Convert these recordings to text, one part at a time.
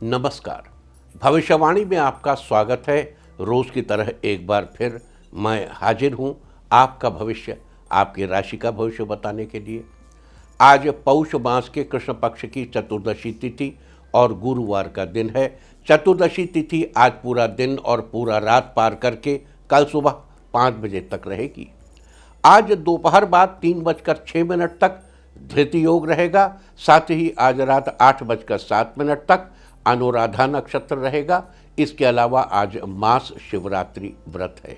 नमस्कार। भविष्यवाणी में आपका स्वागत है। रोज की तरह एक बार फिर मैं हाजिर हूं आपका भविष्य, आपकी राशि का भविष्य बताने के लिए। आज पौष मास के कृष्ण पक्ष की चतुर्दशी तिथि और गुरुवार का दिन है। चतुर्दशी तिथि आज पूरा दिन और पूरा रात पार करके कल सुबह 5 बजे तक रहेगी। आज दोपहर बाद 3:06 तक धृति योग रहेगा। साथ ही आज रात 8:07 तक अनुराधा नक्षत्र रहेगा। इसके अलावा आज मास शिवरात्रि व्रत है।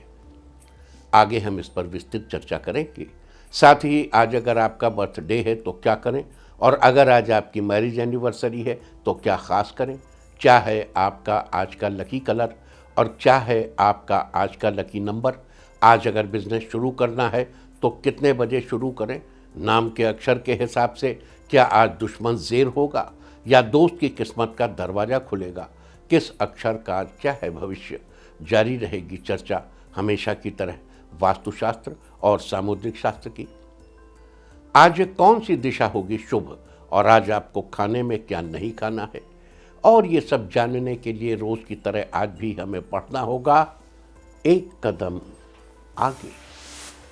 आगे हम इस पर विस्तृत चर्चा करेंगे। साथ ही आज अगर आपका बर्थडे है तो क्या करें, और अगर आज आपकी मैरिज एनिवर्सरी है तो क्या खास करें, क्या है आपका आज का लकी कलर और क्या है आपका आज का लकी नंबर। आज अगर बिजनेस शुरू करना है तो कितने बजे शुरू करें, नाम के अक्षर के हिसाब से क्या आज दुश्मन ज़ेर होगा या दोस्त की किस्मत का दरवाज़ा खुलेगा, किस अक्षर का आज क्या है भविष्य। जारी रहेगी चर्चा हमेशा की तरह वास्तुशास्त्र और सामुद्रिक शास्त्र की। आज कौन सी दिशा होगी शुभ और आज आपको खाने में क्या नहीं खाना है, और ये सब जानने के लिए रोज़ की तरह आज भी हमें पढ़ना होगा एक कदम आगे।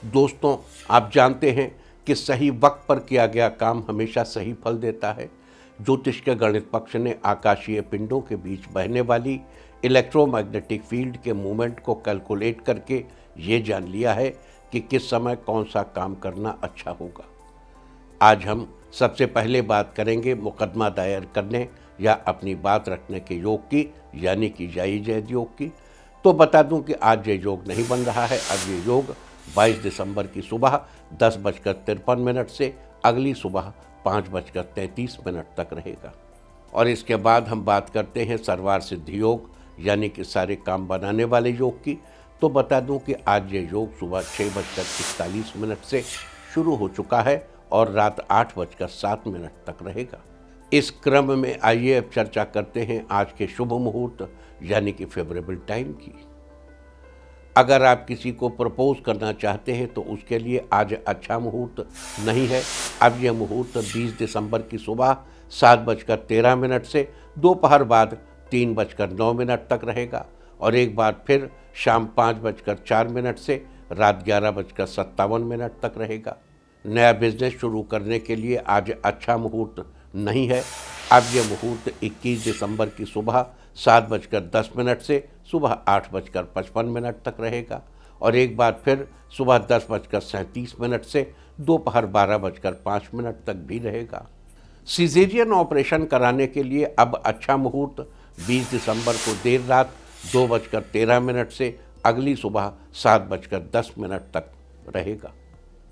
दोस्तों, आप जानते हैं कि सही वक्त पर किया गया काम हमेशा सही फल देता है। ज्योतिष के गणित पक्ष ने आकाशीय पिंडों के बीच बहने वाली इलेक्ट्रोमैग्नेटिक फील्ड के मूवमेंट को कैलकुलेट करके ये जान लिया है कि किस समय कौन सा काम करना अच्छा होगा। आज हम सबसे पहले बात करेंगे मुकदमा दायर करने या अपनी बात रखने के योग की, यानी कि जायज योग की। तो बता दूं कि आज ये योग नहीं बन रहा है। अब ये योग 22 दिसंबर की सुबह 10:53 से अगली सुबह 5:33 तक रहेगा। और इसके बाद हम बात करते हैं सर्वार सिद्धि योग, यानी कि सारे काम बनाने वाले योग की। तो बता दूं कि आज ये योग सुबह 6:41 से शुरू हो चुका है और रात 8:07 तक रहेगा। इस क्रम में आइए अब चर्चा करते हैं आज के शुभ मुहूर्त, यानी कि फेवरेबल टाइम की। अगर आप किसी को प्रपोज करना चाहते हैं तो उसके लिए आज अच्छा मुहूर्त नहीं है। अब यह मुहूर्त 20 दिसंबर की सुबह 7:13 से दोपहर बाद 3:09 तक रहेगा और एक बार फिर शाम 5:04 से रात 11:57 तक रहेगा। नया बिजनेस शुरू करने के लिए आज अच्छा मुहूर्त नहीं है। अब यह मुहूर्त 21 दिसंबर की सुबह 7:10 से सुबह 8:55 तक रहेगा और एक बार फिर सुबह 10:37 से दोपहर 12:05 तक भी रहेगा। सिजेरियन ऑपरेशन कराने के लिए अब अच्छा मुहूर्त 20 दिसंबर को देर रात 2:13 से अगली सुबह 7:10 तक रहेगा।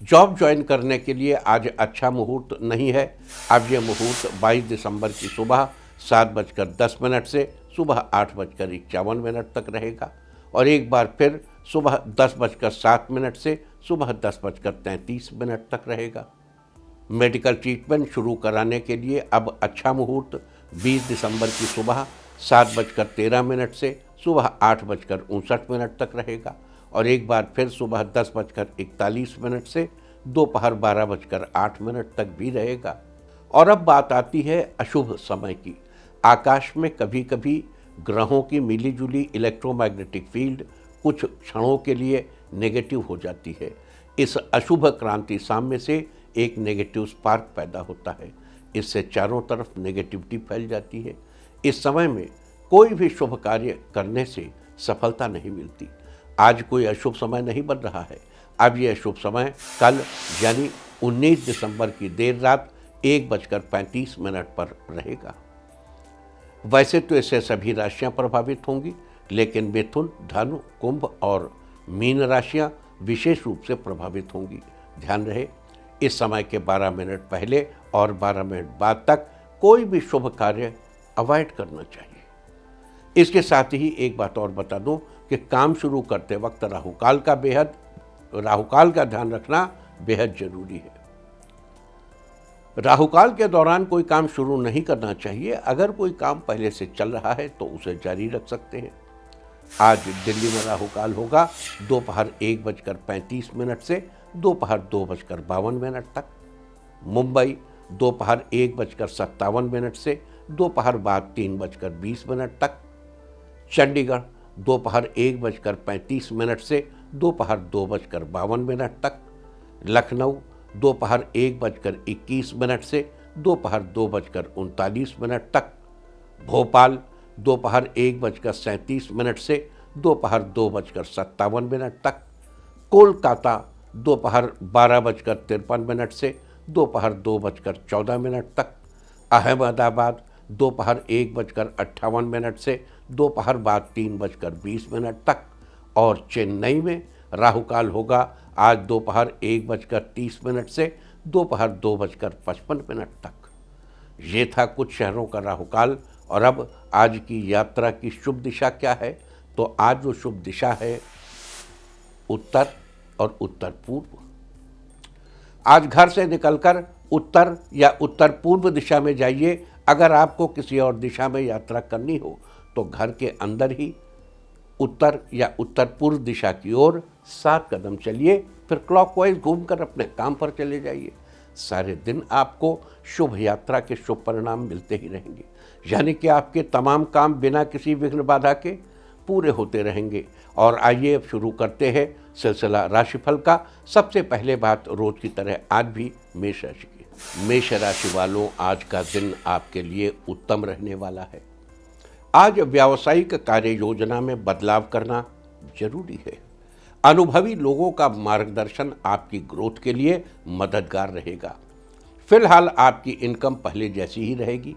जॉब ज्वाइन करने के लिए आज अच्छा मुहूर्त नहीं है। अब यह मुहूर्त 22 दिसंबर की सुबह 7:10 से सुबह 8:51 तक रहेगा और एक बार फिर सुबह 10:07 से सुबह 10:33 तक रहेगा। मेडिकल ट्रीटमेंट शुरू कराने के लिए अब अच्छा मुहूर्त 20 दिसंबर की सुबह 7:13 से सुबह 8:59 तक रहेगा और एक बार फिर सुबह 10:41 से दोपहर 12:08 तक भी रहेगा। और अब बात आती है अशुभ समय की। आकाश में कभी कभी ग्रहों की मिलीजुली इलेक्ट्रोमैग्नेटिक फील्ड कुछ क्षणों के लिए नेगेटिव हो जाती है। इस अशुभ क्रांति साम्य से एक नेगेटिव स्पार्क पैदा होता है। इससे चारों तरफ नेगेटिविटी फैल जाती है। इस समय में कोई भी शुभ कार्य करने से सफलता नहीं मिलती। आज कोई अशुभ समय नहीं बन रहा है। अब यह अशुभ समय कल यानी 19 दिसंबर की देर रात 1:35 पर रहेगा। वैसे तो इससे सभी राशियां प्रभावित होंगी, लेकिन मिथुन, धनु, कुंभ और मीन राशियां विशेष रूप से प्रभावित होंगी। ध्यान रहे, इस समय के 12 मिनट पहले और 12 मिनट बाद तक कोई भी शुभ कार्य अवॉइड करना चाहिए। इसके साथ ही एक बात और बता दूं कि काम शुरू करते वक्त राहुकाल का ध्यान रखना बेहद जरूरी है। राहुकाल के दौरान कोई काम शुरू नहीं करना चाहिए। अगर कोई काम पहले से चल रहा है तो उसे जारी रख सकते हैं। आज दिल्ली में राहुकाल होगा दोपहर 1:35 से दोपहर 2:52 तक। मुंबई दोपहर 1:57 से दोपहर बाद 3:20 तक, चंडीगढ़ दोपहर 1:35 से दोपहर 2:52 तक, लखनऊ दोपहर 1:21 से दोपहर 2:39 तक, भोपाल दोपहर 1:37 से दोपहर 2:57 तक, कोलकाता दोपहर 12:53 से दोपहर 2:14 तक, अहमदाबाद दोपहर 1:58 से दोपहर बाद 3:20 तक और चेन्नई में राहुकाल होगा आज दोपहर 1:30 से दोपहर 2:55 तक। ये था कुछ शहरों का राहुकाल। और अब आज की यात्रा की शुभ दिशा क्या है? तो आज जो शुभ दिशा है उत्तर और उत्तर पूर्व। आज घर से निकलकर उत्तर या उत्तर पूर्व दिशा में जाइए। अगर आपको किसी और दिशा में यात्रा करनी हो तो घर के अंदर ही उत्तर या उत्तर पूर्व दिशा की ओर 7 कदम चलिए, फिर क्लॉकवाइज घूमकर अपने काम पर चले जाइए। सारे दिन आपको शुभ यात्रा के शुभ परिणाम मिलते ही रहेंगे, यानी कि आपके तमाम काम बिना किसी विघ्न बाधा के पूरे होते रहेंगे। और आइए अब शुरू करते हैं सिलसिला राशिफल का। सबसे पहले बात रोज की तरह आज भी मेष राशि की। मेष राशि वालों, आज का दिन आपके लिए उत्तम रहने वाला है। आज व्यावसायिक कार्य योजना में बदलाव करना जरूरी है। अनुभवी लोगों का मार्गदर्शन आपकी ग्रोथ के लिए मददगार रहेगा। फिलहाल आपकी इनकम पहले जैसी ही रहेगी।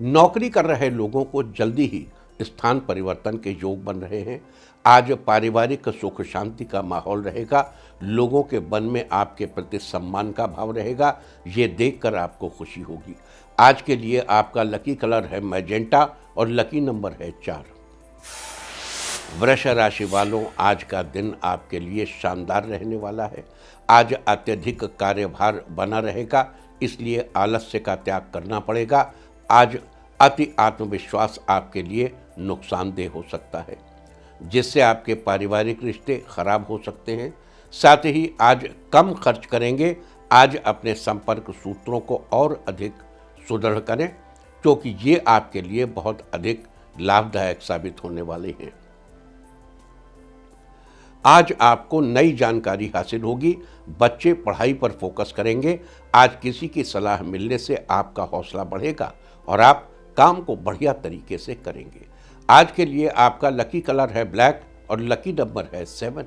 नौकरी कर रहे लोगों को जल्दी ही स्थान परिवर्तन के योग बन रहे हैं। आज पारिवारिक सुख शांति का माहौल रहेगा। लोगों के मन में आपके प्रति सम्मान का भाव रहेगा। ये देखकर आपको खुशी होगी। आज के लिए आपका लकी कलर है मैजेंटा और लकी नंबर है 4। वृष राशि वालों, आज का दिन आपके लिए शानदार रहने वाला है। आज अत्यधिक कार्यभार बना रहेगा, इसलिए आलस्य का त्याग करना पड़ेगा। आज अति आत्मविश्वास आपके लिए नुकसानदेह हो सकता है, जिससे आपके पारिवारिक रिश्ते खराब हो सकते हैं। साथ ही आज कम खर्च करेंगे। आज अपने संपर्क सूत्रों को और अधिक सुदृढ़ करें, क्योंकि ये आपके लिए बहुत अधिक लाभदायक साबित होने वाले हैं। आज आपको नई जानकारी हासिल होगी। बच्चे पढ़ाई पर फोकस करेंगे। आज किसी की सलाह मिलने से आपका हौसला बढ़ेगा और आप काम को बढ़िया तरीके से करेंगे। आज के लिए आपका लकी कलर है ब्लैक और लकी नंबर है 7।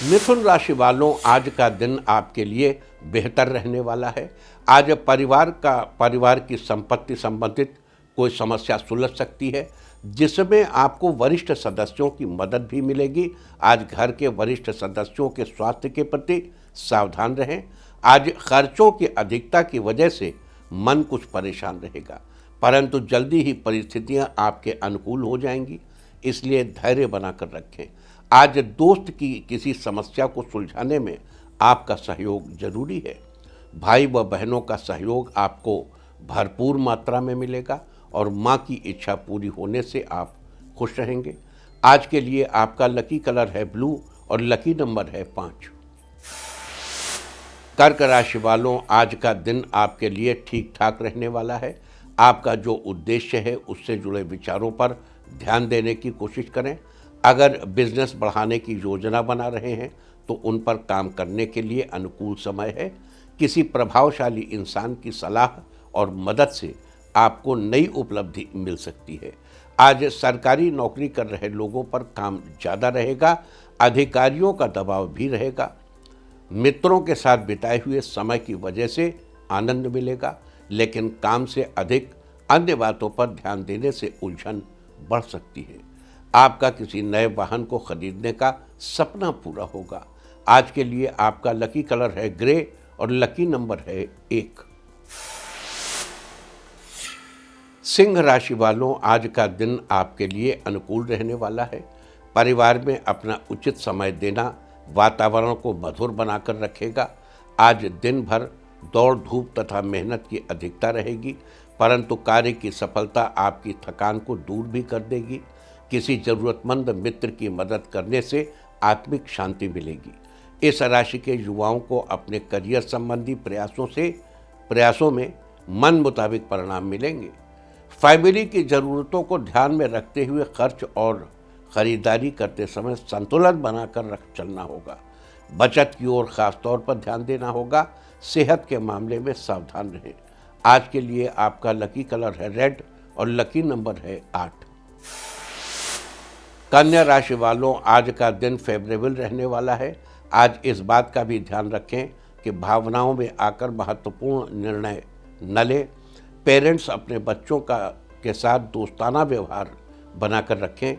मिथुन राशि वालों, आज का दिन आपके लिए बेहतर रहने वाला है। आज परिवार की संपत्ति संबंधित कोई समस्या सुलझ सकती है, जिसमें आपको वरिष्ठ सदस्यों की मदद भी मिलेगी। आज घर के वरिष्ठ सदस्यों के स्वास्थ्य के प्रति सावधान रहें। आज खर्चों की अधिकता की वजह से मन कुछ परेशान रहेगा, परंतु जल्दी ही परिस्थितियां आपके अनुकूल हो जाएंगी, इसलिए धैर्य बनाकर रखें। आज दोस्त की किसी समस्या को सुलझाने में आपका सहयोग जरूरी है। भाई व बहनों का सहयोग आपको भरपूर मात्रा में मिलेगा और मां की इच्छा पूरी होने से आप खुश रहेंगे। आज के लिए आपका लकी कलर है ब्लू और लकी नंबर है 5। कर्क राशि वालों, आज का दिन आपके लिए ठीक ठाक रहने वाला है। आपका जो उद्देश्य है उससे जुड़े विचारों पर ध्यान देने की कोशिश करें। अगर बिजनेस बढ़ाने की योजना बना रहे हैं तो उन पर काम करने के लिए अनुकूल समय है। किसी प्रभावशाली इंसान की सलाह और मदद से आपको नई उपलब्धि मिल सकती है। आज सरकारी नौकरी कर रहे लोगों पर काम ज़्यादा रहेगा। अधिकारियों का दबाव भी रहेगा। मित्रों के साथ बिताए हुए समय की वजह से आनंद मिलेगा, लेकिन काम से अधिक अन्य बातों पर ध्यान देने से उलझन बढ़ सकती है। आपका किसी नए वाहन को खरीदने का सपना पूरा होगा। आज के लिए आपका लकी कलर है ग्रे और लकी नंबर है 1। सिंह राशि वालों, आज का दिन आपके लिए अनुकूल रहने वाला है। परिवार में अपना उचित समय देना वातावरण को मधुर बनाकर रखेगा। आज दिन भर दौड़ धूप तथा मेहनत की अधिकता रहेगी, परंतु कार्य की सफलता आपकी थकान को दूर भी कर देगी। किसी जरूरतमंद मित्र की मदद करने से आत्मिक शांति मिलेगी। इस राशि के युवाओं को अपने करियर संबंधी प्रयासों में मन मुताबिक परिणाम मिलेंगे। फैमिली की ज़रूरतों को ध्यान में रखते हुए खर्च और ख़रीदारी करते समय संतुलन बनाकर रख चलना होगा। बचत की ओर ख़ास तौर पर ध्यान देना होगा। सेहत के मामले में सावधान रहें। आज के लिए आपका लकी कलर है रेड और लकी नंबर है 8। कन्या राशि वालों, आज का दिन फेवरेबल रहने वाला है। आज इस बात का भी ध्यान रखें कि भावनाओं में आकर महत्वपूर्ण निर्णय न लें। पेरेंट्स अपने बच्चों के साथ दोस्ताना व्यवहार बनाकर रखें,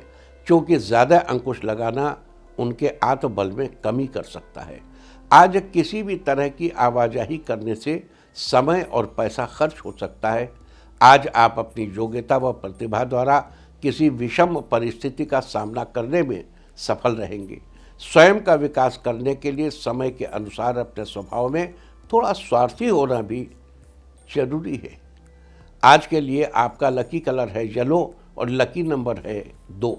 क्योंकि ज़्यादा अंकुश लगाना उनके आत्मबल में कमी कर सकता है। आज किसी भी तरह की आवाजाही करने से समय और पैसा खर्च हो सकता है। आज आप अपनी योग्यता व प्रतिभा द्वारा किसी विषम परिस्थिति का सामना करने में सफल रहेंगे। स्वयं का विकास करने के लिए समय के अनुसार अपने स्वभाव में थोड़ा स्वार्थी होना भी जरूरी है। आज के लिए आपका लकी कलर है येलो और लकी नंबर है 2।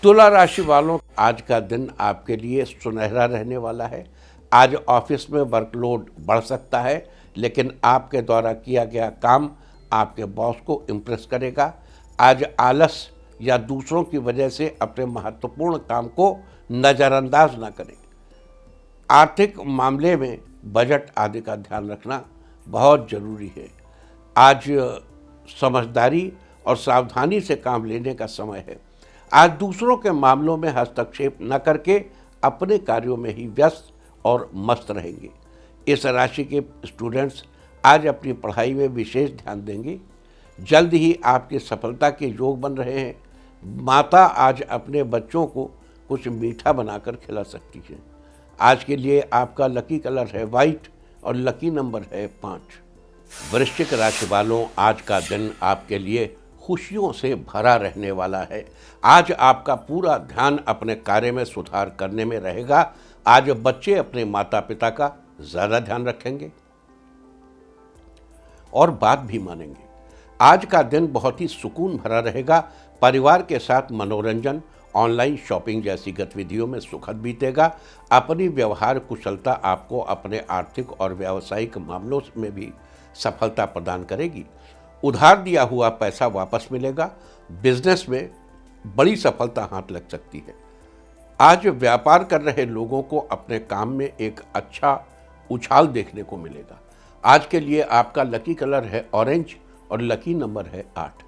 तुला राशि वालों, आज का दिन आपके लिए सुनहरा रहने वाला है। आज ऑफिस में वर्कलोड बढ़ सकता है, लेकिन आपके द्वारा किया गया काम आपके बॉस को इम्प्रेस करेगा। आज आलस या दूसरों की वजह से अपने महत्वपूर्ण काम को नज़रअंदाज न करें। आर्थिक मामले में बजट आदि का ध्यान रखना बहुत ज़रूरी है। आज समझदारी और सावधानी से काम लेने का समय है। आज दूसरों के मामलों में हस्तक्षेप न करके अपने कार्यों में ही व्यस्त और मस्त रहेंगे। इस राशि के स्टूडेंट्स आज अपनी पढ़ाई में विशेष ध्यान देंगे। जल्द ही आपकी सफलता के योग बन रहे हैं। माता आज अपने बच्चों को कुछ मीठा बनाकर खिला सकती है। आज के लिए आपका लकी कलर है वाइट और लकी नंबर है 5। वृश्चिक राशि वालों, आज का दिन आपके लिए खुशियों से भरा रहने वाला है। आज आपका पूरा ध्यान अपने कार्य में सुधार करने में रहेगा। आज बच्चे अपने माता पिता का ज़्यादा ध्यान रखेंगे और बात भी मानेंगे। आज का दिन बहुत ही सुकून भरा रहेगा। परिवार के साथ मनोरंजन, ऑनलाइन शॉपिंग जैसी गतिविधियों में सुखद बीतेगा। अपनी व्यवहार कुशलता आपको अपने आर्थिक और व्यावसायिक मामलों में भी सफलता प्रदान करेगी। उधार दिया हुआ पैसा वापस मिलेगा। बिजनेस में बड़ी सफलता हाथ लग सकती है। आज व्यापार कर रहे लोगों को अपने काम में एक अच्छा उछाल देखने को मिलेगा। आज के लिए आपका लकी कलर है ऑरेंज और लकी नंबर है 8।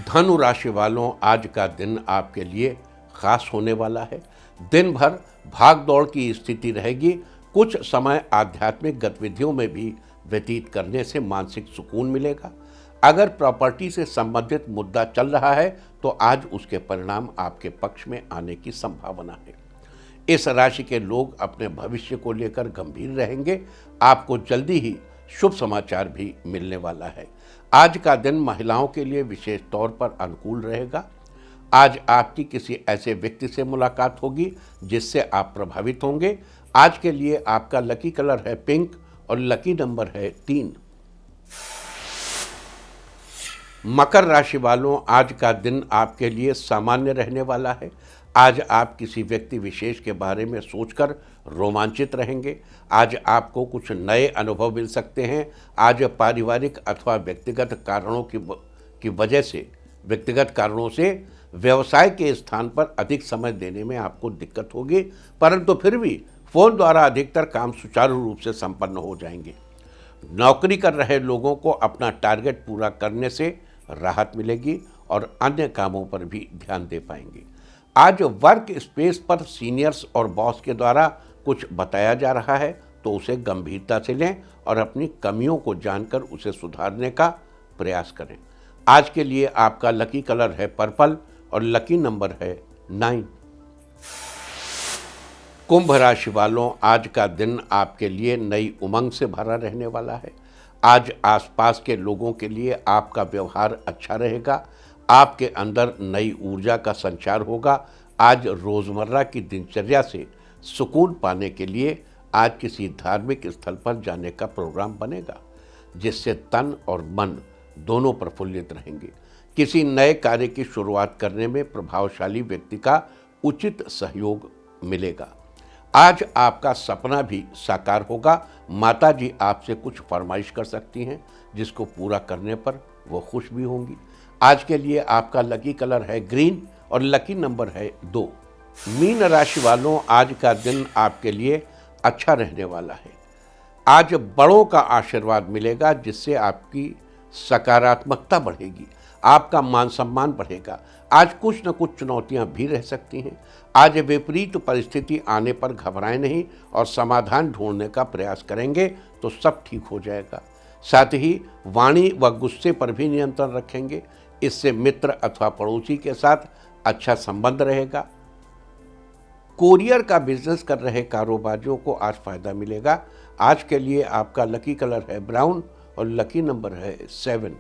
धनु राशि वालों, आज का दिन आपके लिए खास होने वाला है। दिन भर भाग दौड़ की स्थिति रहेगी। कुछ समय आध्यात्मिक गतिविधियों में भी व्यतीत करने से मानसिक सुकून मिलेगा। अगर प्रॉपर्टी से संबंधित मुद्दा चल रहा है तो आज उसके परिणाम आपके पक्ष में आने की संभावना है। इस राशि के लोग अपने भविष्य को लेकर गंभीर रहेंगे। आपको जल्दी ही शुभ समाचार भी मिलने वाला है। आज का दिन महिलाओं के लिए विशेष तौर पर अनुकूल रहेगा। आज आपकी किसी ऐसे व्यक्ति से मुलाकात होगी जिससे आप प्रभावित होंगे। आज के लिए आपका लकी कलर है पिंक और लकी नंबर है 3। मकर राशि वालों, आज का दिन आपके लिए सामान्य रहने वाला है। आज आप किसी व्यक्ति विशेष के बारे में सोचकर रोमांचित रहेंगे। आज आपको कुछ नए अनुभव मिल सकते हैं। आज पारिवारिक अथवा व्यक्तिगत कारणों से व्यवसाय के स्थान पर अधिक समय देने में आपको दिक्कत होगी, परंतु फिर भी फोन द्वारा अधिकतर काम सुचारू रूप से संपन्न हो जाएंगे। नौकरी कर रहे लोगों को अपना टारगेट पूरा करने से राहत मिलेगी और अन्य कामों पर भी ध्यान दे पाएंगे। आज वर्क स्पेस पर सीनियर्स और बॉस के द्वारा कुछ बताया जा रहा है तो उसे गंभीरता से लें और अपनी कमियों को जानकर उसे सुधारने का प्रयास करें। आज के लिए आपका लकी कलर है पर्पल और लकी नंबर है 9। कुंभ राशि वालों, आज का दिन आपके लिए नई उमंग से भरा रहने वाला है। आज आसपास के लोगों के लिए आपका व्यवहार अच्छा रहेगा। आपके अंदर नई ऊर्जा का संचार होगा। आज रोज़मर्रा की दिनचर्या से सुकून पाने के लिए आज किसी धार्मिक स्थल पर जाने का प्रोग्राम बनेगा, जिससे तन और मन दोनों प्रफुल्लित रहेंगे। किसी नए कार्य की शुरुआत करने में प्रभावशाली व्यक्ति का उचित सहयोग मिलेगा। आज आपका सपना भी साकार होगा। माता जी आपसे कुछ फरमाइश कर सकती हैं जिसको पूरा करने पर वो खुश भी होंगी। आज के लिए आपका लकी कलर है ग्रीन और लकी नंबर है 2। मीन राशि वालों, आज का दिन आपके लिए अच्छा रहने वाला है। आज बड़ों का आशीर्वाद मिलेगा जिससे आपकी सकारात्मकता बढ़ेगी, आपका मान सम्मान बढ़ेगा। आज कुछ न कुछ चुनौतियां भी रह सकती हैं। आज विपरीत परिस्थिति आने पर घबराएं नहीं और समाधान ढूंढने का प्रयास करेंगे तो सब ठीक हो जाएगा। साथ ही वाणी व गुस्से पर भी नियंत्रण रखेंगे, इससे मित्र अथवा पड़ोसी के साथ अच्छा संबंध रहेगा। कोरियर का बिजनेस कर रहे कारोबारियों को आज फायदा मिलेगा। आज के लिए आपका लकी कलर है ब्राउन और लकी नंबर है 7।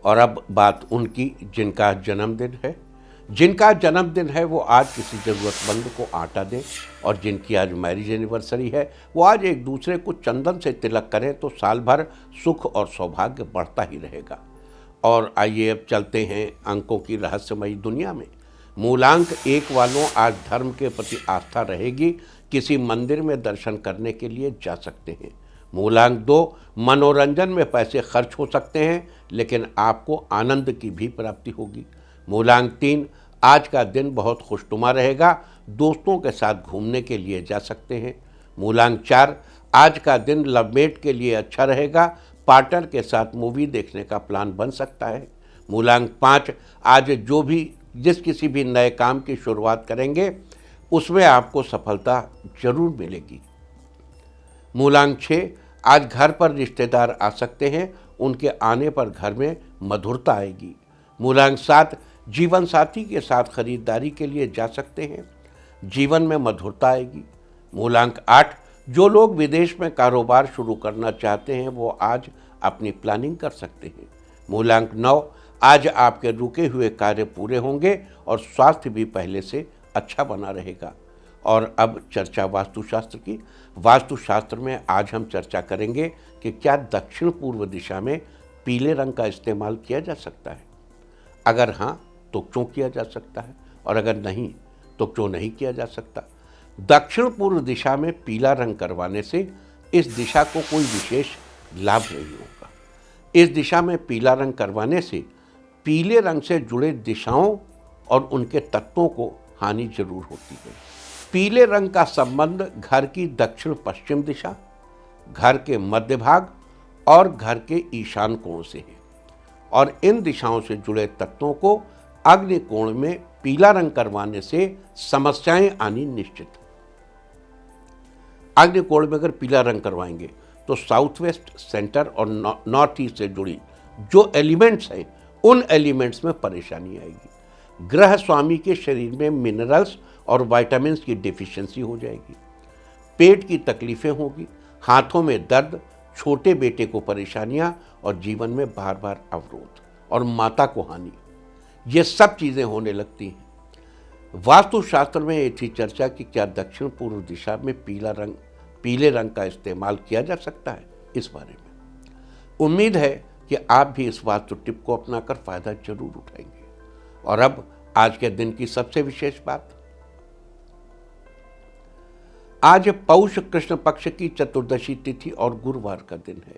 और अब बात उनकी जिनका जन्मदिन है। जिनका जन्मदिन है वो आज किसी ज़रूरतमंद को आटा दें, और जिनकी आज मैरिज एनिवर्सरी है वो आज एक दूसरे को चंदन से तिलक करें तो साल भर सुख और सौभाग्य बढ़ता ही रहेगा। और आइए अब चलते हैं अंकों की रहस्यमयी दुनिया में। मूलांक 1 वालों, आज धर्म के प्रति आस्था रहेगी, किसी मंदिर में दर्शन करने के लिए जा सकते हैं। मूलांक 2, मनोरंजन में पैसे खर्च हो सकते हैं लेकिन आपको आनंद की भी प्राप्ति होगी। मूलांक 3, आज का दिन बहुत खुशनुमा रहेगा, दोस्तों के साथ घूमने के लिए जा सकते हैं। मूलांक 4, आज का दिन लवमेट के लिए अच्छा रहेगा, पार्टनर के साथ मूवी देखने का प्लान बन सकता है। मूलांक 5, आज जिस किसी भी नए काम की शुरुआत करेंगे उसमें आपको सफलता जरूर मिलेगी। मूलांक 6, आज घर पर रिश्तेदार आ सकते हैं, उनके आने पर घर में मधुरता आएगी। मूलांक 7, जीवन साथी के साथ खरीदारी के लिए जा सकते हैं, जीवन में मधुरता आएगी। मूलांक 8, जो लोग विदेश में कारोबार शुरू करना चाहते हैं वो आज अपनी प्लानिंग कर सकते हैं। मूलांक 9, आज आपके रुके हुए कार्य पूरे होंगे और स्वास्थ्य भी पहले से अच्छा बना रहेगा। और अब चर्चा वास्तुशास्त्र की। वास्तुशास्त्र में आज हम चर्चा करेंगे कि क्या दक्षिण पूर्व दिशा में पीले रंग का इस्तेमाल किया जा सकता है। अगर हाँ तो क्यों किया जा सकता है, और अगर नहीं तो क्यों नहीं किया जा सकता। दक्षिण पूर्व दिशा में पीला रंग करवाने से इस दिशा को कोई विशेष लाभ नहीं होगा। इस दिशा में पीला रंग करवाने से पीले रंग से जुड़े दिशाओं और उनके तत्वों को हानि जरूर होती है। पीले रंग का संबंध घर की दक्षिण पश्चिम दिशा, घर के मध्य भाग और घर के ईशान कोण से है, और इन दिशाओं से जुड़े तत्वों को अग्नि कोण में पीला रंग करवाने से समस्याएं आनी निश्चित है। अग्नि कोण में अगर पीला रंग करवाएंगे तो साउथ वेस्ट, सेंटर और नॉर्थ ईस्ट से जुड़ी जो एलिमेंट्स हैं उन एलिमेंट्स में परेशानी आएगी। ग्रह स्वामी के शरीर में मिनरल्स और विटामिन्स की डिफिशियंसी हो जाएगी, पेट की तकलीफें होगी, हाथों में दर्द, छोटे बेटे को परेशानियां और जीवन में बार बार अवरोध और माता को हानि, ये सब चीज़ें होने लगती हैं। वास्तुशास्त्र में ये थी चर्चा कि क्या दक्षिण पूर्व दिशा में पीले रंग का इस्तेमाल किया जा सकता है। इस बारे में उम्मीद है कि आप भी इस वास्तु टिप को अपनाकर फायदा जरूर उठाएंगे। और अब आज के दिन की सबसे विशेष बात, आज पौष कृष्ण पक्ष की चतुर्दशी तिथि और गुरुवार का दिन है।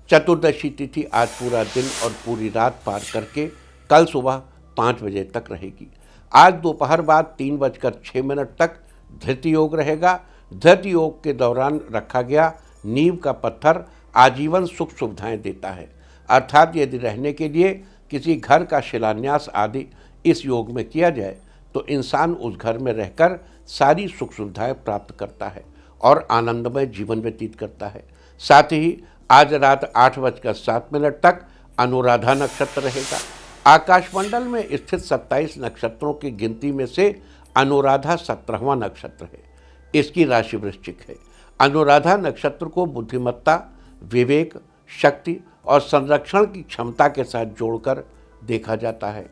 चतुर्दशी तिथि आज पूरा दिन और पूरी रात पार करके कल सुबह 5 बजे तक रहेगी। आज दोपहर बाद 3:06 तक धृति योग रहेगा। धृति योग के दौरान रखा गया नींव का पत्थर आजीवन सुख सुविधाएं देता है, अर्थात यदि रहने के लिए किसी घर का शिलान्यास आदि इस योग में किया जाए तो इंसान उस घर में रहकर सारी सुख सुविधाएं प्राप्त करता है और आनंदमय जीवन व्यतीत करता है। साथ ही आज रात 8:07 तक अनुराधा नक्षत्र रहेगा। आकाशमंडल में स्थित 27 नक्षत्रों की गिनती में से अनुराधा 17वां नक्षत्र है। इसकी राशि वृश्चिक है। अनुराधा नक्षत्र को बुद्धिमत्ता, विवेक, शक्ति और संरक्षण की क्षमता के साथ जोड़कर देखा जाता है।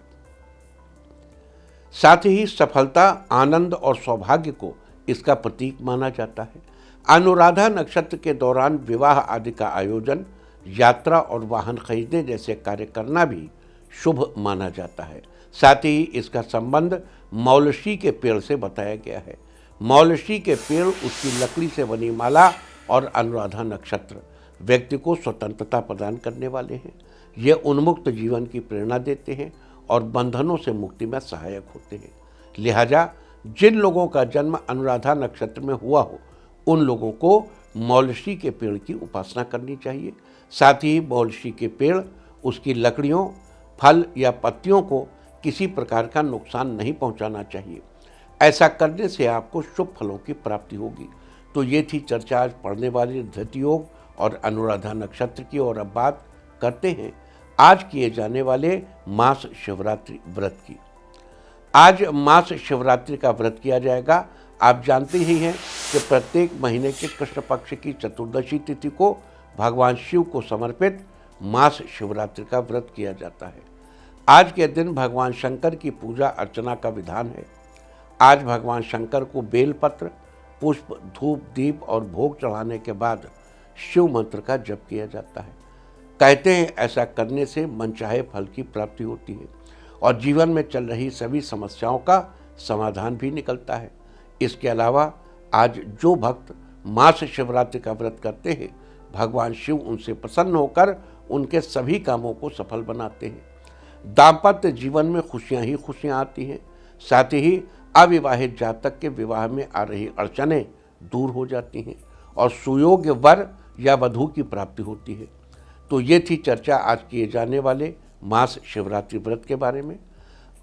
साथ ही सफलता, आनंद और सौभाग्य को इसका प्रतीक माना जाता है। अनुराधा नक्षत्र के दौरान विवाह आदि का आयोजन, यात्रा और वाहन खरीदने जैसे कार्य करना भी शुभ माना जाता है। साथ ही इसका संबंध मौलशी के पेड़ से बताया गया है। मौलशी के पेड़, उसकी लकड़ी से बनी माला और अनुराधा नक्षत्र व्यक्ति को स्वतंत्रता प्रदान करने वाले हैं। ये उन्मुक्त जीवन की प्रेरणा देते हैं और बंधनों से मुक्ति में सहायक होते हैं। लिहाजा जिन लोगों का जन्म अनुराधा नक्षत्र में हुआ हो, उन लोगों को मौलशी के पेड़ की उपासना करनी चाहिए। साथ ही मौलशी के पेड़, उसकी लकड़ियों, फल या पत्तियों को किसी प्रकार का नुकसान नहीं पहुंचाना चाहिए। ऐसा करने से आपको शुभ फलों की प्राप्ति होगी। तो ये थी चर्चा आज पढ़ने वाली धृति योग और अनुराधा नक्षत्र की। और अब बात करते हैं आज किए जाने वाले मास शिवरात्रि व्रत की। आज मास शिवरात्रि का व्रत किया जाएगा। आप जानते ही हैं कि प्रत्येक महीने के कृष्ण पक्ष की चतुर्दशी तिथि को भगवान शिव को समर्पित मास शिवरात्रि का व्रत किया जाता है। आज के दिन भगवान शंकर की पूजा अर्चना का विधान है। आज भगवान शंकर को बेलपत्र, पुष्प, धूप, दीप और भोग चढ़ाने के बाद शिव मंत्र का जप किया जाता है। कहते हैं ऐसा करने से मनचाहे फल की प्राप्ति होती है और जीवन में चल रही सभी समस्याओं का समाधान भी निकलता है। इसके अलावा आज जो भक्त मास शिवरात्रि का व्रत करते हैं, भगवान शिव उनसे प्रसन्न होकर उनके सभी कामों को सफल बनाते हैं। दाम्पत्य जीवन में खुशियां ही खुशियां आती हैं। साथ ही अविवाहित जातक के विवाह में आ रही अड़चनें दूर हो जाती हैं और सुयोग्य वर या वधू की प्राप्ति होती है। तो ये थी चर्चा आज किए जाने वाले मास शिवरात्रि व्रत के बारे में।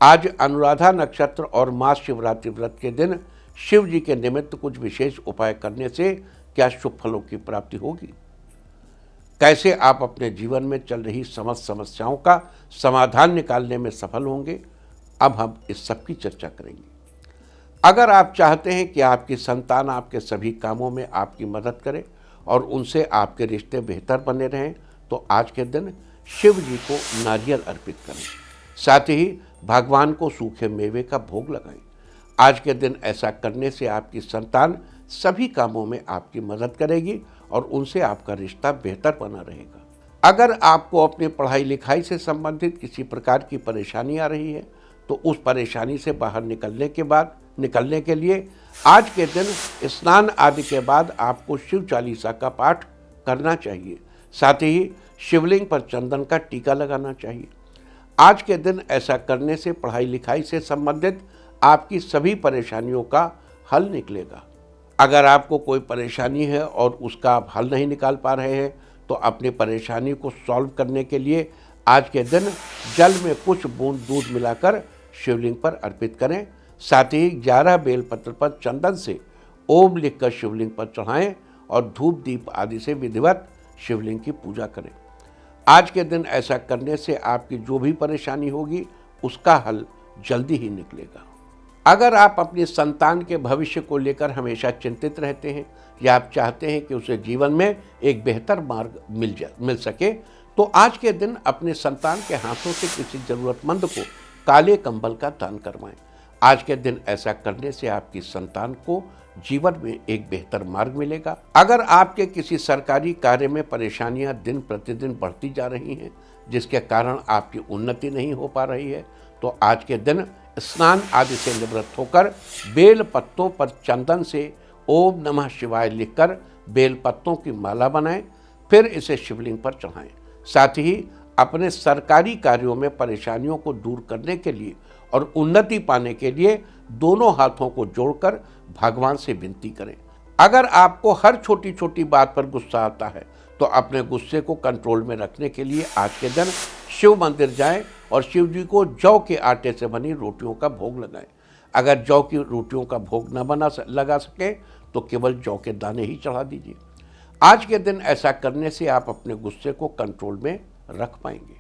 आज अनुराधा नक्षत्र और मास शिवरात्रि व्रत के दिन शिव जी के निमित्त कुछ विशेष उपाय करने से क्या शुभ फलों की प्राप्ति होगी, कैसे आप अपने जीवन में चल रही समस्त समस्याओं का समाधान निकालने में सफल होंगे, अब हम इस सब की चर्चा करेंगे। अगर आप चाहते हैं कि आपकी संतान आपके सभी कामों में आपकी मदद करे और उनसे आपके रिश्ते बेहतर बने रहें, तो आज के दिन शिव जी को नारियल अर्पित करें। साथ ही भगवान को सूखे मेवे का भोग लगाएं। आज के दिन ऐसा करने से आपकी संतान सभी कामों में आपकी मदद करेगी और उनसे आपका रिश्ता बेहतर बना रहेगा। अगर आपको अपनी पढ़ाई लिखाई से संबंधित किसी प्रकार की परेशानी आ रही है, तो उस परेशानी से बाहर निकलने के लिए आज के दिन स्नान आदि के बाद आपको शिव चालीसा का पाठ करना चाहिए। साथ ही शिवलिंग पर चंदन का टीका लगाना चाहिए। आज के दिन ऐसा करने से पढ़ाई लिखाई से संबंधित आपकी सभी परेशानियों का हल निकलेगा। अगर आपको कोई परेशानी है और उसका आप हल नहीं निकाल पा रहे हैं, तो अपनी परेशानी को सॉल्व करने के लिए आज के दिन जल में कुछ बूंद दूध मिलाकर शिवलिंग पर अर्पित करें। साथ ही 11 बेलपत्र पर चंदन से ओम लिखकर शिवलिंग पर चढ़ाएं और धूप दीप आदि से विधिवत शिवलिंग की पूजा करें। आज के दिन ऐसा करने से आपकी जो भी परेशानी होगी उसका हल जल्दी ही निकलेगा। अगर आप अपनी संतान के भविष्य को लेकर हमेशा चिंतित रहते हैं या आप चाहते हैं कि उसे जीवन में एक बेहतर मार्ग मिल सके, तो आज के दिन अपने संतान के हाथों से किसी जरूरतमंद को काले कंबल का दान करवाएं। आज के दिन ऐसा करने से आपकी संतान को जीवन में एक बेहतर मार्ग मिलेगा। अगर आपके किसी सरकारी कार्य में परेशानियां दिन प्रतिदिन बढ़ती जा रही हैं, जिसके कारण आपकी उन्नति नहीं हो पा रही है, तो आज के दिन स्नान आदि से निवृत्त होकर बेल पत्तों पर चंदन से ओम नमः शिवाय लिखकर बेल पत्तों की माला बनाएं, फिर इसे शिवलिंग पर चढ़ाएं। साथ ही अपने सरकारी कार्यों में परेशानियों को दूर करने के लिए और उन्नति पाने के लिए दोनों हाथों को जोड़कर भगवान से विनती करें। अगर आपको हर छोटी छोटी बात पर गुस्सा आता है, तो अपने गुस्से को कंट्रोल में रखने के लिए आज के दिन शिव मंदिर जाएं और शिव जी को जौ के आटे से बनी रोटियों का भोग लगाएं। अगर जौ की रोटियों का भोग न लगा सके तो केवल जौ के दाने ही चढ़ा दीजिए। आज के दिन ऐसा करने से आप अपने गुस्से को कंट्रोल में रख पाएंगे।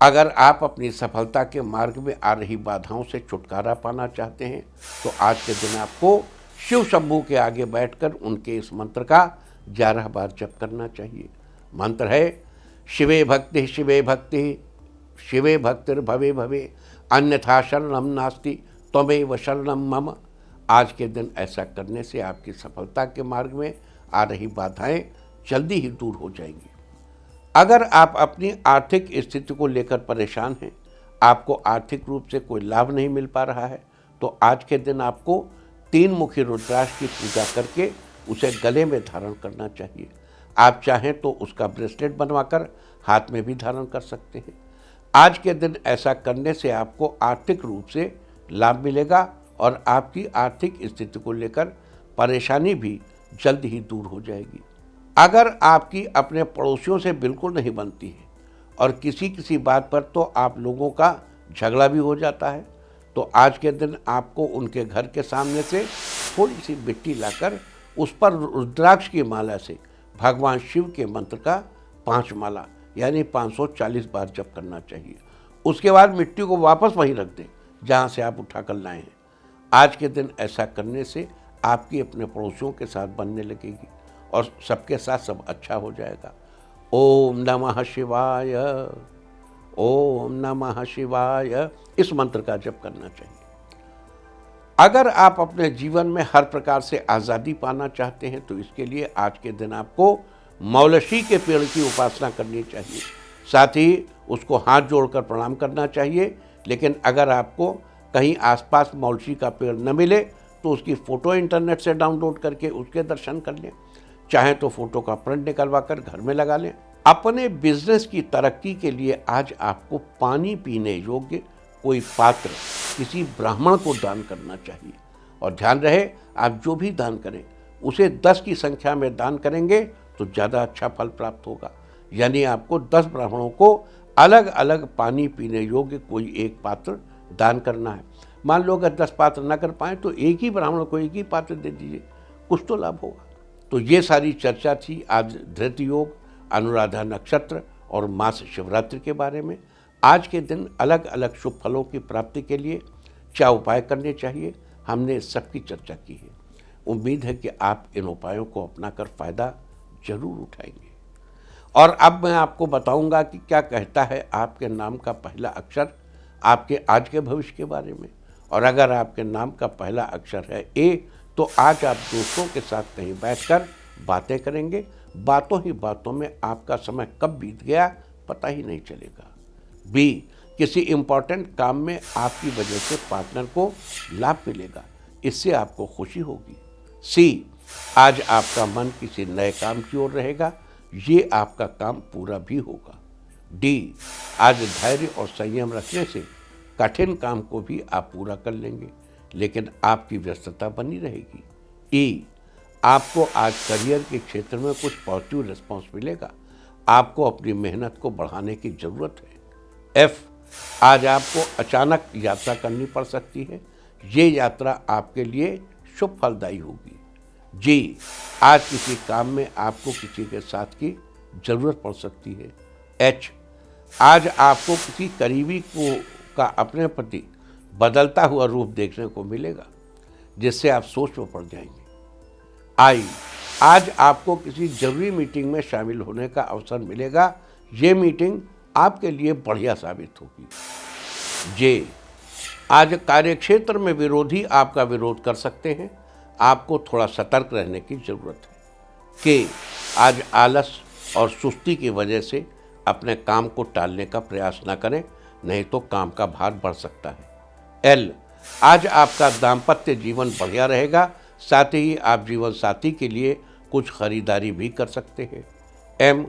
अगर आप अपनी सफलता के मार्ग में आ रही बाधाओं से छुटकारा पाना चाहते हैं, तो आज के दिन आपको शिव शंभू के आगे बैठकर उनके इस मंत्र का 11 बार जप करना चाहिए। मंत्र है शिवे भक्ति शिवे भक्ति शिवे भक्तिर्भवे भवे अन्यथा शरणम नास्ति त्वमेव शरणम मम। आज के दिन ऐसा करने से आपकी सफलता के मार्ग में आ रही बाधाएं जल्दी ही दूर हो जाएंगी। अगर आप अपनी आर्थिक स्थिति को लेकर परेशान हैं, आपको आर्थिक रूप से कोई लाभ नहीं मिल पा रहा है, तो आज के दिन आपको 3 मुखी रुद्राक्ष की पूजा करके उसे गले में धारण करना चाहिए। आप चाहें तो उसका ब्रेसलेट बनवाकर हाथ में भी धारण कर सकते हैं। आज के दिन ऐसा करने से आपको आर्थिक रूप से लाभ मिलेगा और आपकी आर्थिक स्थिति को लेकर परेशानी भी जल्द ही दूर हो जाएगी। अगर आपकी अपने पड़ोसियों से बिल्कुल नहीं बनती है और किसी बात पर तो आप लोगों का झगड़ा भी हो जाता है, तो आज के दिन आपको उनके घर के सामने से थोड़ी सी मिट्टी लाकर उस पर रुद्राक्ष की माला से भगवान शिव के मंत्र का 5 माला यानी 540 बार जप करना चाहिए। उसके बाद मिट्टी को वापस वहीं रख दें जहाँ से आप उठाकर लाए हैं। आज के दिन ऐसा करने से आपकी अपने पड़ोसियों के साथ बनने लगेगी और सबके साथ सब अच्छा हो जाएगा। ओम नमः शिवाय, ओम नमः शिवाय, इस मंत्र का जप करना चाहिए। अगर आप अपने जीवन में हर प्रकार से आज़ादी पाना चाहते हैं तो इसके लिए आज के दिन आपको मौलशी के पेड़ की उपासना करनी चाहिए। साथ ही उसको हाथ जोड़कर प्रणाम करना चाहिए। लेकिन अगर आपको कहीं आसपास मौलशी का पेड़ न मिले तो उसकी फ़ोटो इंटरनेट से डाउनलोड करके उसके दर्शन कर लें। चाहें तो फ़ोटो का प्रिंट निकलवा कर घर में लगा लें। अपने बिजनेस की तरक्की के लिए आज आपको पानी पीने योग्य कोई पात्र किसी ब्राह्मण को दान करना चाहिए। और ध्यान रहे, आप जो भी दान करें उसे 10 की संख्या में दान करेंगे तो ज़्यादा अच्छा फल प्राप्त होगा। यानी आपको 10 ब्राह्मणों को अलग अलग पानी पीने योग्य कोई एक पात्र दान करना है। मान लो अगर 10 पात्र ना कर पाएँ तो एक ही ब्राह्मण को एक ही पात्र दे दीजिए, कुछ तो लाभ होगा। तो ये सारी चर्चा थी आज धृत योग, अनुराधा नक्षत्र और मास शिवरात्रि के बारे में। आज के दिन अलग अलग शुभ फलों की प्राप्ति के लिए क्या उपाय करने चाहिए, हमने सबकी चर्चा की है। उम्मीद है कि आप इन उपायों को अपनाकर फायदा जरूर उठाएंगे। और अब मैं आपको बताऊंगा कि क्या कहता है आपके नाम का पहला अक्षर आपके आज के भविष्य के बारे में। और अगर आपके नाम का पहला अक्षर है ए तो आज आप दोस्तों के साथ कहीं बैठकर बातें करेंगे। बातों ही बातों में आपका समय कब बीत गया पता ही नहीं चलेगा। बी, किसी इम्पोर्टेंट काम में आपकी वजह से पार्टनर को लाभ मिलेगा, इससे आपको खुशी होगी। सी, आज आपका मन किसी नए काम की ओर रहेगा, ये आपका काम पूरा भी होगा। डी, आज धैर्य और संयम रखने से कठिन काम को भी आप पूरा कर लेंगे, लेकिन आपकी व्यस्तता बनी रहेगी। ई, आपको आज करियर के क्षेत्र में कुछ पॉजिटिव रिस्पॉन्स मिलेगा, आपको अपनी मेहनत को बढ़ाने की ज़रूरत है। एफ, आज आपको अचानक यात्रा करनी पड़ सकती है, ये यात्रा आपके लिए शुभ फलदायी होगी। जी, आज किसी काम में आपको किसी के साथ की ज़रूरत पड़ सकती है। एच, आज आपको किसी करीबी का अपने प्रति बदलता हुआ रूप देखने को मिलेगा, जिससे आप सोच में पड़ जाएंगे। आई, आज आपको किसी जरूरी मीटिंग में शामिल होने का अवसर मिलेगा, ये मीटिंग आपके लिए बढ़िया साबित होगी। जे, आज कार्यक्षेत्र में विरोधी आपका विरोध कर सकते हैं, आपको थोड़ा सतर्क रहने की जरूरत है। के, आज आलस और सुस्ती की वजह से अपने काम को टालने का प्रयास न करें, नहीं तो काम का भार बढ़ सकता है। एल, आज आपका दाम्पत्य जीवन बढ़िया रहेगा, साथ ही आप जीवन साथी के लिए कुछ खरीदारी भी कर सकते हैं। एम,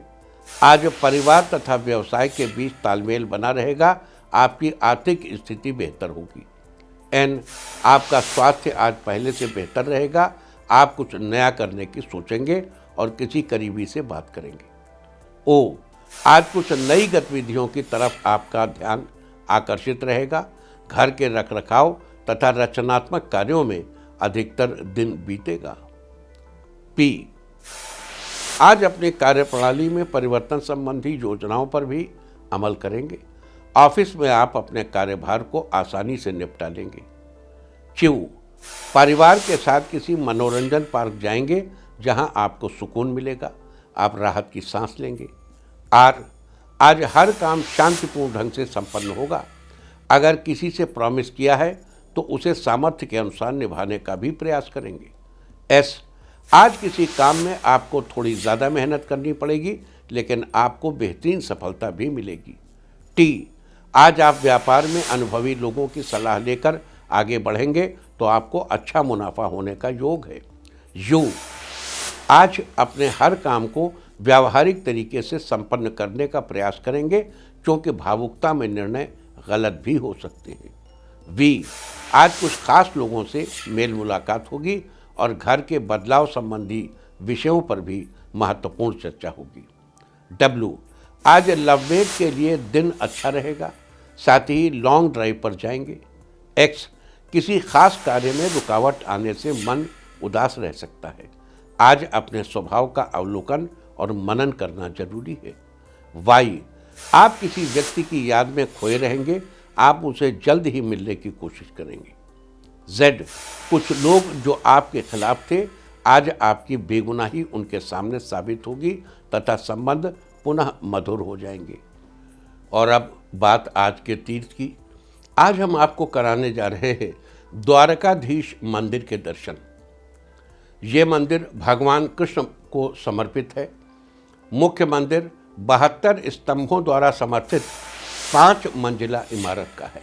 आज परिवार तथा व्यवसाय के बीच तालमेल बना रहेगा, आपकी आर्थिक स्थिति बेहतर होगी। एन, आपका स्वास्थ्य आज पहले से बेहतर रहेगा, आप कुछ नया करने की सोचेंगे और किसी करीबी से बात करेंगे। ओ, आज कुछ नई गतिविधियों की तरफ आपका ध्यान आकर्षित रहेगा, घर के रखरखाव तथा रचनात्मक कार्यों में अधिकतर दिन बीतेगा। पी, आज अपनी कार्यप्रणाली में परिवर्तन संबंधी योजनाओं पर भी अमल करेंगे, ऑफिस में आप अपने कार्यभार को आसानी से निपटा लेंगे। क्यू, परिवार के साथ किसी मनोरंजन पार्क जाएंगे जहां आपको सुकून मिलेगा, आप राहत की सांस लेंगे। आर, आज हर काम शांतिपूर्ण ढंग से संपन्न होगा, अगर किसी से प्रॉमिस किया है तो उसे सामर्थ्य के अनुसार निभाने का भी प्रयास करेंगे। एस, आज किसी काम में आपको थोड़ी ज़्यादा मेहनत करनी पड़ेगी, लेकिन आपको बेहतरीन सफलता भी मिलेगी। टी, आज आप व्यापार में अनुभवी लोगों की सलाह लेकर आगे बढ़ेंगे तो आपको अच्छा मुनाफा होने का योग है। यू, आज अपने हर काम को व्यावहारिक तरीके से संपन्न करने का प्रयास करेंगे, क्योंकि भावुकता में निर्णय गलत भी हो सकते हैं। वी, आज कुछ खास लोगों से मेल मुलाकात होगी और घर के बदलाव संबंधी विषयों पर भी महत्वपूर्ण चर्चा होगी। डब्ल्यू, आज लवमेट के लिए दिन अच्छा रहेगा, साथ ही लॉन्ग ड्राइव पर जाएंगे। एक्स, किसी खास कार्य में रुकावट आने से मन उदास रह सकता है। आज अपने स्वभाव का अवलोकन और मनन करना जरूरी है। वाई, आप किसी व्यक्ति की याद में खोए रहेंगे, आप उसे जल्द ही मिलने की कोशिश करेंगे। जेड, कुछ लोग जो आपके खिलाफ थे, आज आपकी बेगुनाही उनके सामने साबित होगी तथा संबंध पुनः मधुर हो जाएंगे। और अब बात आज के तीर्थ की। आज हम आपको कराने जा रहे हैं द्वारकाधीश मंदिर के दर्शन। ये मंदिर भगवान कृष्ण को समर्पित है। मुख्य मंदिर 72 स्तंभों द्वारा समर्थित 5 मंजिला इमारत का है।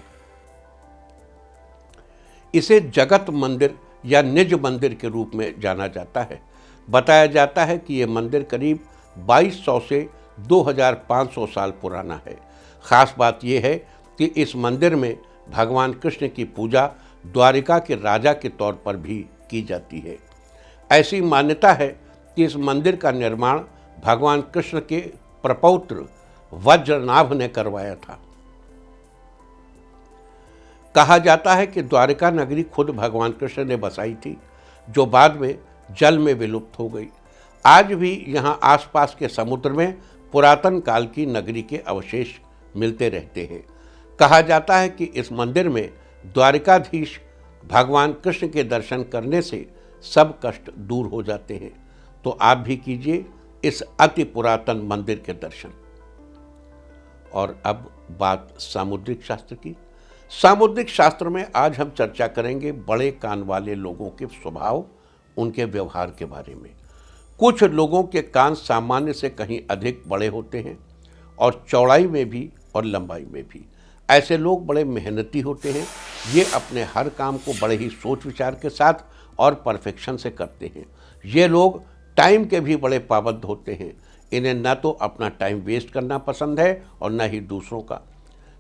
इसे जगत मंदिर या निज मंदिर के रूप में जाना जाता है। बताया जाता है कि यह मंदिर करीब 2200 से 2500 साल पुराना है। खास बात यह है कि इस मंदिर में भगवान कृष्ण की पूजा द्वारिका के राजा के तौर पर भी की जाती है। ऐसी मान्यता है कि इस मंदिर का निर्माण भगवान कृष्ण के प्रपौत्र वज्रनाभ ने करवाया था। कहा जाता है कि द्वारिका नगरी खुद भगवान कृष्ण ने बसाई थी, जो बाद में जल में विलुप्त हो गई। आज भी यहाँ आसपास के समुद्र में पुरातन काल की नगरी के अवशेष मिलते रहते हैं। कहा जाता है कि इस मंदिर में द्वारिकाधीश भगवान कृष्ण के दर्शन करने से सब कष्ट दूर हो जाते हैं। तो आप भी कीजिए इस अति पुरातन मंदिर के दर्शन। और अब बात सामुद्रिक शास्त्र की। सामुद्रिक शास्त्र में आज हम चर्चा करेंगे बड़े कान वाले लोगों के स्वभाव, उनके व्यवहार के बारे में। कुछ लोगों के कान सामान्य से कहीं अधिक बड़े होते हैं, और चौड़ाई में भी और लंबाई में भी। ऐसे लोग बड़े मेहनती होते हैं। ये अपने हर काम को बड़े ही सोच विचार के साथ और परफेक्शन से करते हैं। ये लोग टाइम के भी बड़े पाबंद होते हैं। इन्हें न तो अपना टाइम वेस्ट करना पसंद है और न ही दूसरों का।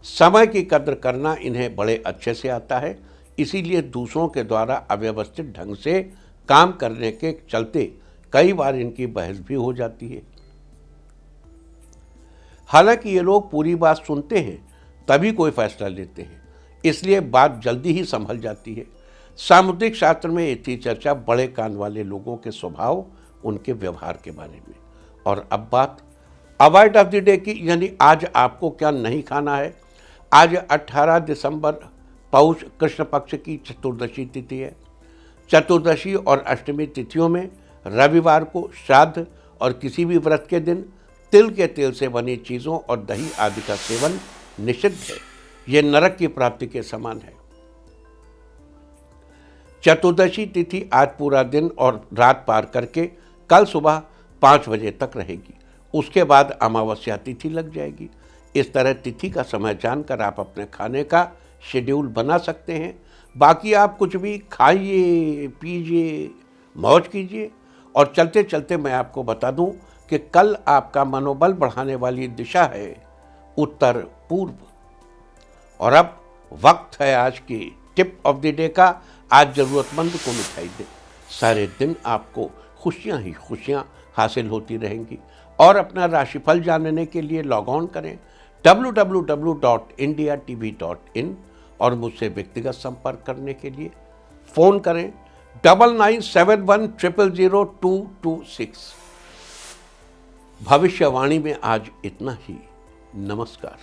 समय की कद्र करना इन्हें बड़े अच्छे से आता है। इसीलिए दूसरों के द्वारा अव्यवस्थित ढंग से काम करने के चलते कई बार इनकी बहस भी हो जाती है। हालांकि ये लोग पूरी बात सुनते हैं तभी कोई फैसला लेते हैं, इसलिए बात जल्दी ही संभल जाती है। सामुद्रिक शास्त्र में इतनी चर्चा बड़े कान वाले लोगों के स्वभाव, उनके व्यवहार के बारे में। और अब बात अवॉइड ऑफ द डे की, यानी आज आपको क्या नहीं खाना है। आज 18 दिसंबर पौष कृष्ण पक्ष की चतुर्दशी तिथि है। चतुर्दशी और अष्टमी तिथियों में रविवार को श्राद्ध और किसी भी व्रत के दिन तिल के तेल से बनी चीज़ों और दही आदि का सेवन निषिद्ध है। यह नरक की प्राप्ति के समान है। चतुर्दशी तिथि आज पूरा दिन और रात पार करके कल सुबह 5 बजे तक रहेगी। उसके बाद अमावस्या तिथि लग जाएगी। इस तरह तिथि का समय जानकर आप अपने खाने का शेड्यूल बना सकते हैं। बाकी आप कुछ भी खाइए, पीजिए, मौज कीजिए। और चलते चलते मैं आपको बता दूं कि कल आपका मनोबल बढ़ाने वाली दिशा है उत्तर पूर्व। और अब वक्त है आज की टिप ऑफ द डे का। आज जरूरतमंद को मिठाई दें। सारे दिन आपको खुशियां ही खुशियां हासिल होती रहेंगी। और अपना राशिफल जानने के लिए लॉग ऑन करें www.indiatv.in और मुझसे व्यक्तिगत संपर्क करने के लिए फ़ोन करें 9971000226। भविष्यवाणी में आज इतना ही। नमस्कार।